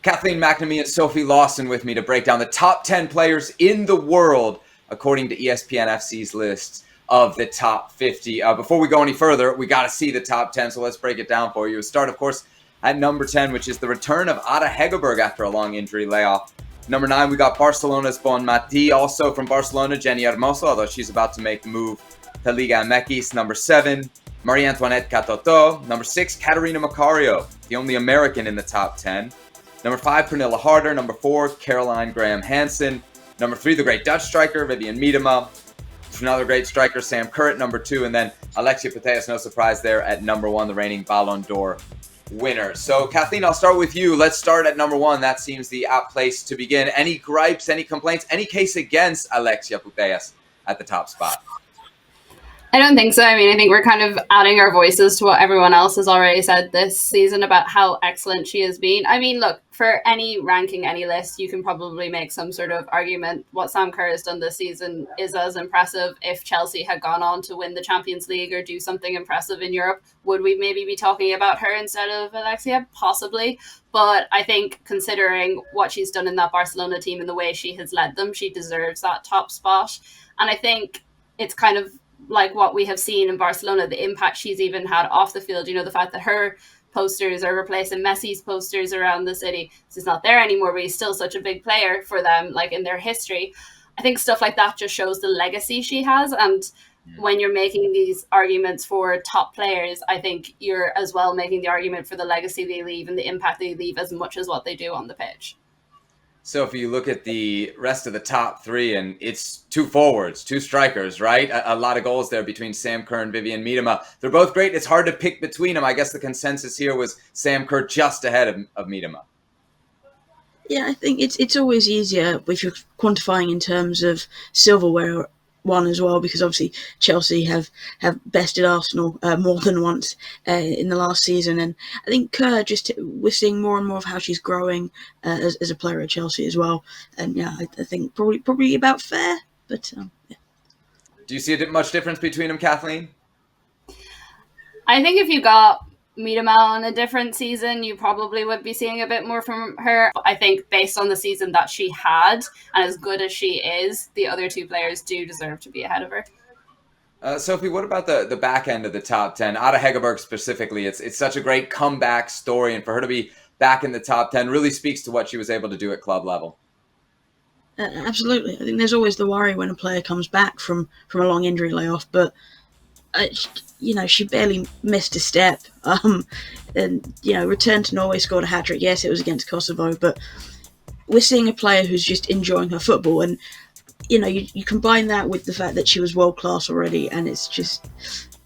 Kathleen, McNamee, and Sophie Lawson with me to break down the top 10 players in the world according to ESPN FC's list of the top 50. Before we go any further, we got to see the top 10, so let's break it down for you. We'll start, of course, at number 10, which is the return of Ada Hegerberg after a long injury layoff. Number 9, we got Barcelona's Bon Mati, also from Barcelona, Jenny Hermoso, although she's about to make the move to Liga MX. Number 7, Marie-Antoinette Catoto. Number 6, Caterina Macario, the only American in the top 10. Number 5, Pernilla Harder. Number 4, Caroline Graham Hansen. Number 3, the great Dutch striker, Vivianne Miedema. Another great striker, Sam Kerr at number 2. And then Alexia Putellas, no surprise there, at number 1, the reigning Ballon d'Or winner. So, Kathleen, I'll start with you. Let's start at number 1. That seems the apt place to begin. Any gripes, any complaints, any case against Alexia Putellas at the top spot? I don't think so. I mean, I think we're kind of adding our voices to what everyone else has already said this season about how excellent she has been. I mean, look, for any ranking, any list, you can probably make some sort of argument. What Sam Kerr has done this season is as impressive. If Chelsea had gone on to win the Champions League or do something impressive in Europe, would we maybe be talking about her instead of Alexia? Possibly. But I think considering what she's done in that Barcelona team and the way she has led them, she deserves that top spot. And I think it's kind of like what we have seen in Barcelona, the impact she's even had off the field, the fact that her posters are replacing Messi's posters around the city. He's not there anymore, but he's still such a big player for them, like in their history. I think stuff like that just shows the legacy she has. And when you're making these arguments for top players, I think you're as well making the argument for the legacy they leave and the impact they leave as much as what they do on the pitch. So if you look at the rest of the top 3, and it's 2 forwards, 2 strikers, right? A lot of goals there between Sam Kerr and Vivianne Miedema. They're both great. It's hard to pick between them. I guess the consensus here was Sam Kerr just ahead of Miedema. Yeah, I think it's always easier if you're quantifying in terms of silverware one as well, because obviously Chelsea have bested Arsenal more than once in the last season, and I think Kerr, we're seeing more and more of how she's growing as a player at Chelsea as well, and yeah, I think probably about fair, but yeah. Do you see much difference between them, Kathleen? I think if you got Miedema on a different season, you probably would be seeing a bit more from her. I think based on the season that she had, and as good as she is, the other 2 players do deserve to be ahead of her. Sophie, what about the back end of the top 10? Ada Hegerberg specifically, it's such a great comeback story, and for her to be back in the top 10 really speaks to what she was able to do at club level. Absolutely. I think there's always the worry when a player comes back from a long injury layoff, but she barely missed a step. And returned to Norway, scored a hat-trick. Yes, it was against Kosovo, but we're seeing a player who's just enjoying her football. And, you combine that with the fact that she was world-class already, and it's just,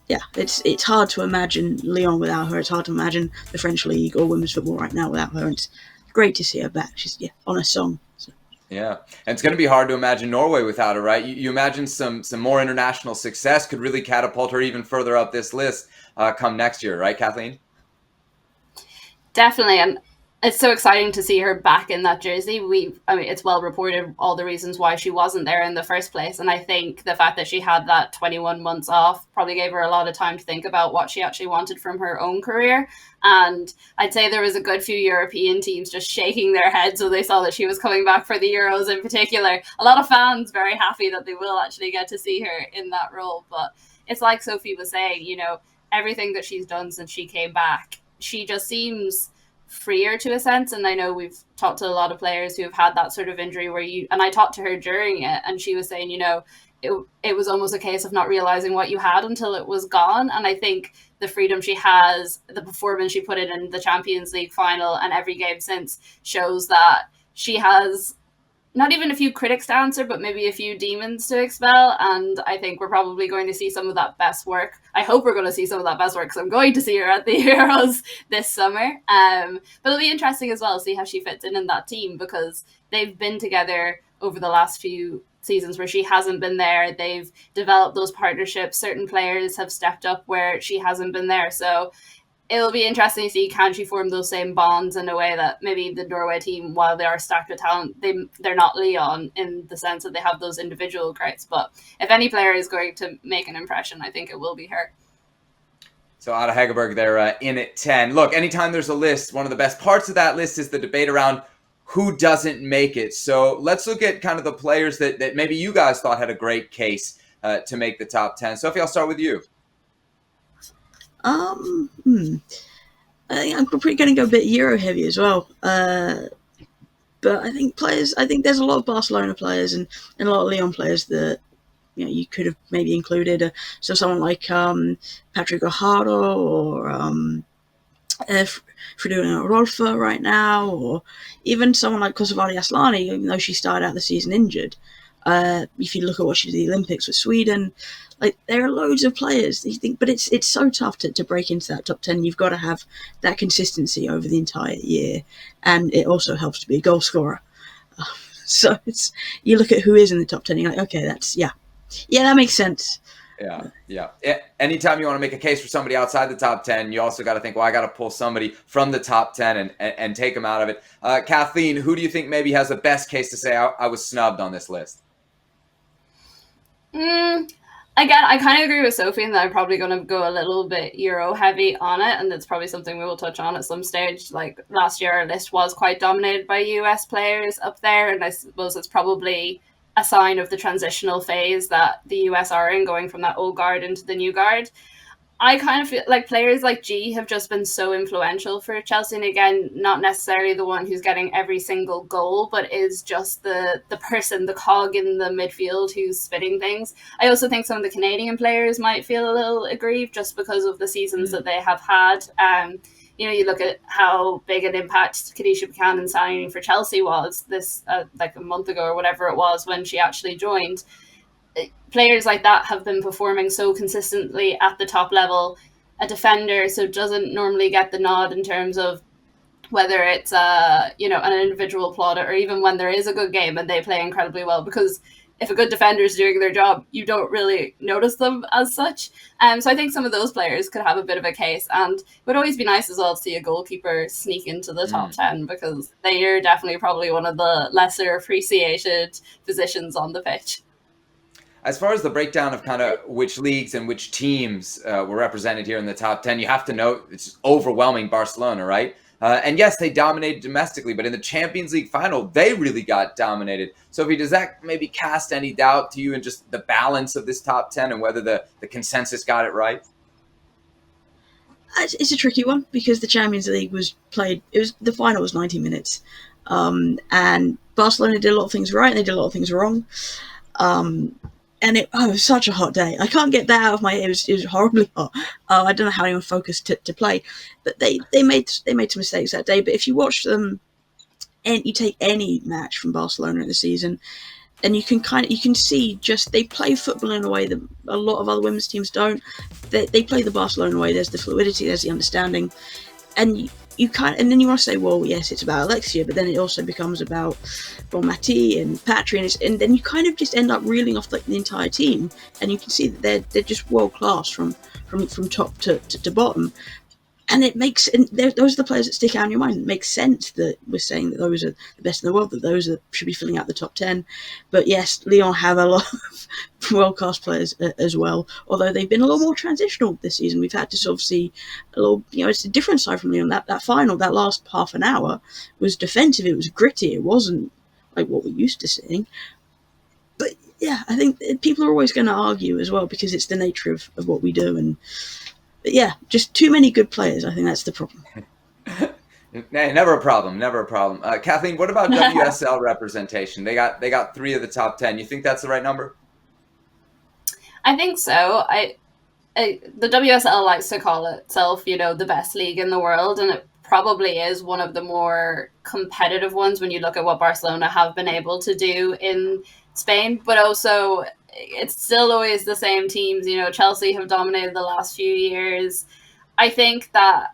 yeah, it's hard to imagine Lyon without her. It's hard to imagine the French League or women's football right now without her. And it's great to see her back. She's on a song. So. Yeah, and it's going to be hard to imagine Norway without her, right? You imagine some more international success could really catapult her even further up this list come next year, right, Kathleen? Definitely, and it's so exciting to see her back in that jersey. It's well reported all the reasons why she wasn't there in the first place, and I think the fact that she had that 21 months off probably gave her a lot of time to think about what she actually wanted from her own career. And I'd say there was a good few European teams just shaking their heads when they saw that she was coming back for the Euros in particular. A lot of fans very happy that they will actually get to see her in that role. But it's like Sophie was saying, everything that she's done since she came back, she just seems freer to a sense. And I know we've talked to a lot of players who have had that sort of injury and I talked to her during it, and she was saying, it was almost a case of not realizing what you had until it was gone. And I think the freedom she has, the performance she put in the Champions League final and every game since shows that she has not even a few critics to answer, but maybe a few demons to expel. And I think we're probably going to see some of that best work. I hope we're going to see some of that best work, because I'm going to see her at the Euros this summer. But it'll be interesting as well to see how she fits in that team, because they've been together over the last few seasons where she hasn't been there. They've developed those partnerships. Certain players have stepped up where she hasn't been there. So it'll be interesting to see, can she form those same bonds in a way that maybe the Norway team, while they are stacked with talent, they're not Lyon in the sense that they have those individual traits. But if any player is going to make an impression, I think it will be her. So Ada Hegerberg, they're in at 10. Look, anytime there's a list, one of the best parts of that list is the debate around who doesn't make it. So let's look at kind of the players that maybe you guys thought had a great case to make the top 10. Sophie, I'll start with you. I think I'm probably going to go a bit Euro heavy as well. But I think there's a lot of Barcelona players and a lot of Lyon players that you could have maybe included. So someone like Patrick Guajardo or Fridolina Rolfo right now, or even someone like Kosovari Asllani, even though she started out the season injured. If you look at what she did at the Olympics with Sweden, like there are loads of players. You think, but it's so tough to break into that top 10. You've got to have that consistency over the entire year, and it also helps to be a goal scorer. So you look at who is in the top 10. You're like, okay, that makes sense. Yeah. Anytime you want to make a case for somebody outside the top 10, you also got to think, well, I got to pull somebody from the top 10 and take them out of it. Kathleen, who do you think maybe has the best case to say I was snubbed on this list? Again, I kind of agree with Sophie in that I'm probably going to go a little bit Euro heavy on it, and it's probably something we will touch on at some stage. Like last year, our list was quite dominated by US players up there, and I suppose it's probably a sign of the transitional phase that the US are in, going from that old guard into the new guard. I kind of feel like players like G have just been so influential for Chelsea. And again, not necessarily the one who's getting every single goal, but is just the person, the cog in the midfield who's spinning things. I also think some of the Canadian players might feel a little aggrieved just because of the seasons that they have had. You look at how big an impact Khadija Buchanan signing for Chelsea was this like a month ago or whatever it was when she actually joined. Players like that have been performing so consistently at the top level. A defender so doesn't normally get the nod in terms of whether it's an individual plaudit or even when there is a good game and they play incredibly well, because if a good defender is doing their job, you don't really notice them as such. So I think some of those players could have a bit of a case, and it would always be nice as well to see a goalkeeper sneak into the top 10, because they are definitely probably one of the lesser appreciated positions on the pitch. As far as the breakdown of kind of which leagues and which teams were represented here in the top 10, you have to note it's overwhelming Barcelona, right? And yes, they dominated domestically, but in the Champions League final, they really got dominated. Sophie, does that maybe cast any doubt to you in just the balance of this top 10 and whether the consensus got it right? It's a tricky one because the Champions League was played. The final was 90 minutes, and Barcelona did a lot of things right and they did a lot of things wrong. And it was such a hot day. I can't get that out of my head. It was horribly hot. I don't know how anyone focused to play, but they made some mistakes that day. But if you watch them, and you take any match from Barcelona in the season, and you can see just they play football in a way that a lot of other women's teams don't. They play the Barcelona way. There's the fluidity, there's the understanding, and and then you want to say, well, yes, it's about Alexia, but then it also becomes about Mati and Patri, and then you kind of just end up reeling off like the entire team, and you can see that they're just world class from top to bottom, and those are the players that stick out in your mind. It makes sense that we're saying that those are the best in the world, that those should be filling out the top 10. But yes, Lyon have a lot of world-class players as well, although they've been a little more transitional this season. We've had to sort of see a little, it's a different side from Lyon. That final, that last half an hour was defensive, it was gritty, it wasn't like what we're used to seeing. But yeah, I think people are always going to argue as well because it's the nature of what we do. But yeah, just too many good players. I think that's the problem. Never a problem. Kathleen, what about WSL representation? They got 3 of the top 10. You think that's the right number? I think so. The WSL likes to call itself, the best league in the world, and it probably is one of the more competitive ones when you look at what Barcelona have been able to do in Spain. But also, it's still always the same teams. Chelsea have dominated the last few years. I think that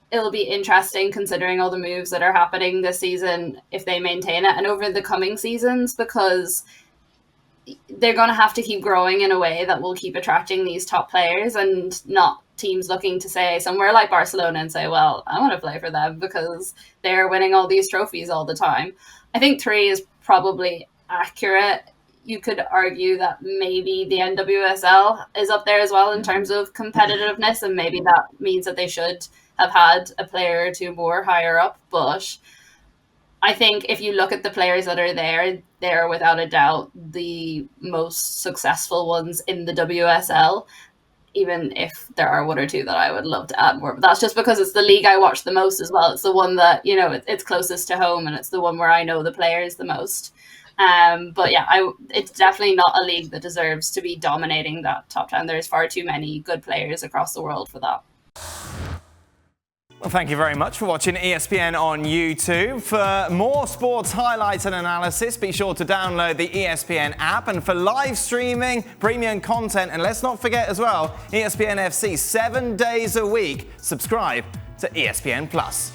it'll be interesting considering all the moves that are happening this season if they maintain it and over the coming seasons, because they're going to have to keep growing in a way that will keep attracting these top players and not teams looking to say somewhere like Barcelona and say, well, I want to play for them because they're winning all these trophies all the time. I think 3 is probably accurate. you could argue that maybe the NWSL is up there as well in terms of competitiveness, and maybe that means that they should have had a player or two more higher up. But I think if you look at the players that are there, they're without a doubt the most successful ones in the WSL, even if there are one or two that I would love to add more. But that's just because it's the league I watch the most as well. It's the one that, you know, it's closest to home, and it's the one where I know the players the most. But yeah, it's definitely not a league that deserves to be dominating that top 10. There's far too many good players across the world for that. Well, thank you very much for watching ESPN on YouTube. For more sports highlights and analysis, be sure to download the ESPN app. And for live streaming, premium content, and let's not forget as well, ESPN FC 7 days a week. Subscribe to ESPN Plus.